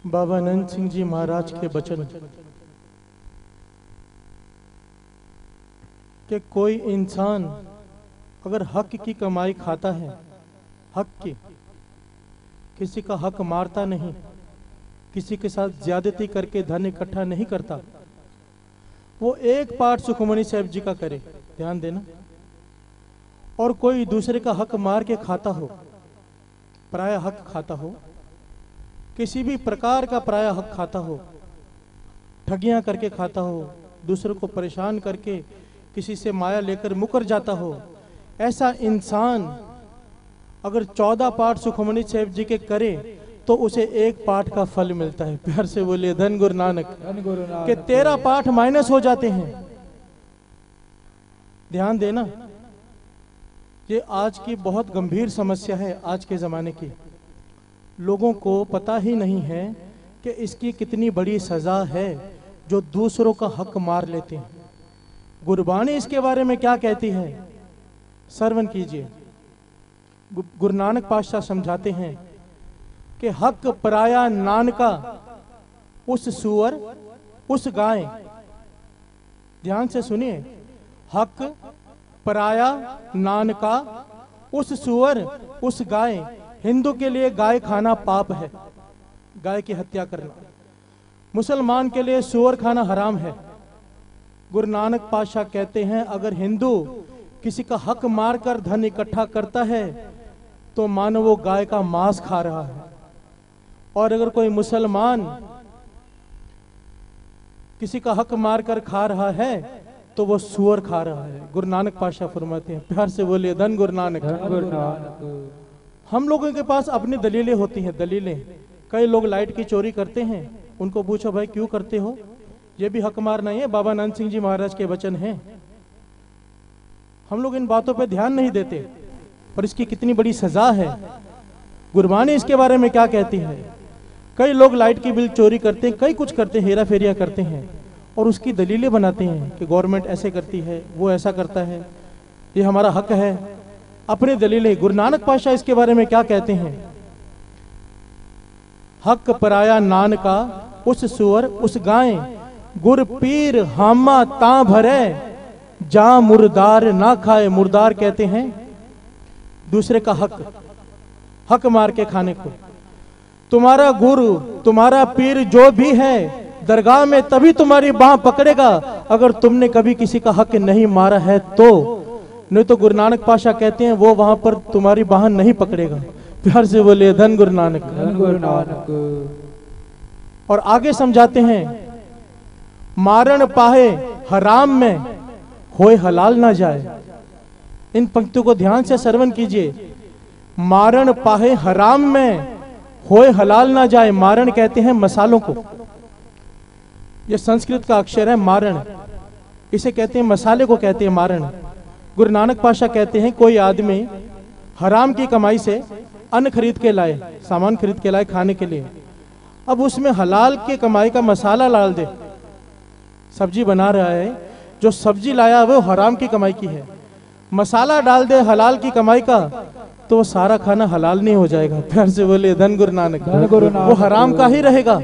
बाबा नंद सिंह जी महाराज के वचन कि कोई इंसान अगर हक की कमाई खाता है, हक की, किसी का हक मारता नहीं, किसी के साथ ज्यादती करके धन इकट्ठा नहीं करता, वो एक पाठ सुखमणि साहब जी का करे, ध्यान देना। और कोई दूसरे का हक मार के खाता हो, पराया हक खाता हो, किसी भी प्रकार का पराया हक खाता हो, ठगियां करके खाता हो, दूसरों को परेशान करके किसी से माया लेकर मुकर जाता हो, ऐसा इंसान अगर 14 पाठ सुखमणि साहब जी के करे तो उसे एक पाठ का फल मिलता है। प्यार से बोलिए धन गुरु नानक। के 13 पाठ माइनस हो जाते हैं। ध्यान देना, ये आज की बहुत गंभीर समस्या है। आज के जमाने की लोगों को पता ही नहीं है कि इसकी कितनी बड़ी सजा है जो दूसरों का हक मार लेते हैं। गुरबाणी इसके बारे में क्या कहती है, श्रवण कीजिए। गुरु नानक पातशाह समझाते हैं कि हक पराया नानका उस सुअर उस गाय, ध्यान से सुनिए, हक पराया नानका उस सुअर उस गाय। हिंदू के लिए गाय खाना पाप है, गाय की हत्या करना। मुसलमान के लिए सुअर खाना हराम है। गुरु नानक पातशाह कहते हैं अगर हिंदू किसी का हक मारकर धन इकट्ठा करता है तो मानो वो गाय का मांस खा रहा है, और अगर कोई मुसलमान किसी का हक मारकर खा रहा है तो वो सुअर खा रहा है। गुरु नानक पातशाह फरमाते हैं, प्यार से बोलिए धन गुरु नानक। हम लोगों के पास अपनी दलीलें होती हैं, दलीलें। कई लोग लाइट की चोरी करते हैं, उनको पूछो भाई क्यों करते हो, ये भी हक मार नहीं है, बाबा नंद सिंह जी महाराज के वचन हैं। हम लोग इन बातों पे ध्यान नहीं देते, पर इसकी कितनी बड़ी सजा है। गुरबाणी इसके बारे में क्या कहती है। कई लोग लाइट की बिल चोरी करते हैं, कई कुछ करते हैं, हेरा फेरिया करते हैं, और उसकी दलीलें बनाते हैं कि गवर्नमेंट ऐसे करती है, वो ऐसा करता है, ये हमारा हक है, अपने दलीलें। गुरु नानक पातशाह इसके बारे में क्या कहते हैं, हक पराया नान का उस सुअर उस गाय, गुर पीर हामा ता भरे, जा मुर्दार ना खाए। मुर्दार कहते हैं दूसरे का हक मार के खाने को। तुम्हारा गुरु तुम्हारा पीर जो भी है दरगाह में तभी तुम्हारी बाह पकड़ेगा अगर तुमने कभी किसी का हक नहीं मारा है तो, नहीं तो गुरु नानक पातशाह कहते हैं वो वहां पर तुम्हारी बाह नहीं पकड़ेगा। प्यार से बोले धन गुरु नानक। धन गुरु नानक। और आगे समझाते हैं, मारण पाहे हराम में होए हलाल ना जाए। इन पंक्तियों को ध्यान से श्रवण कीजिए। मारण पाहे हराम में होए हलाल ना जाए। मारण कहते हैं मसालों को, यह संस्कृत का अक्षर है मारण, इसे कहते हैं मसाले को कहते हैं मारण। गुरु नानक पातशाह कहते हैं कोई आदमी हराम की कमाई से अन्न खरीद के लाए, सामान खरीद के लाए खाने के लिए, अब उसमें हलाल की कमाई का मसाला डाल दे, सब्जी बना रहा है, जो सब्जी लाया वो हराम की कमाई की है, मसाला डाल दे हलाल की कमाई का, तो वो सारा खाना हलाल नहीं हो जाएगा। प्यार से बोले धन गुरु नानक। वो हराम का ही रहेगा,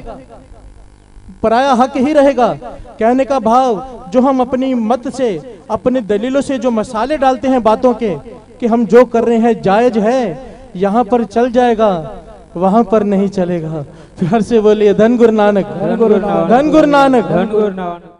पराया हक ही रहेगा। कहने का भाव, जो हम अपनी मत से अपने दलीलों से जो मसाले डालते हैं बातों के कि हम जो कर रहे हैं जायज है, यहाँ पर चल जाएगा, वहां पर नहीं चलेगा। प्यार से बोलिए धन गुरु नानक। धन गुरु नानक। धन गुरु नानक।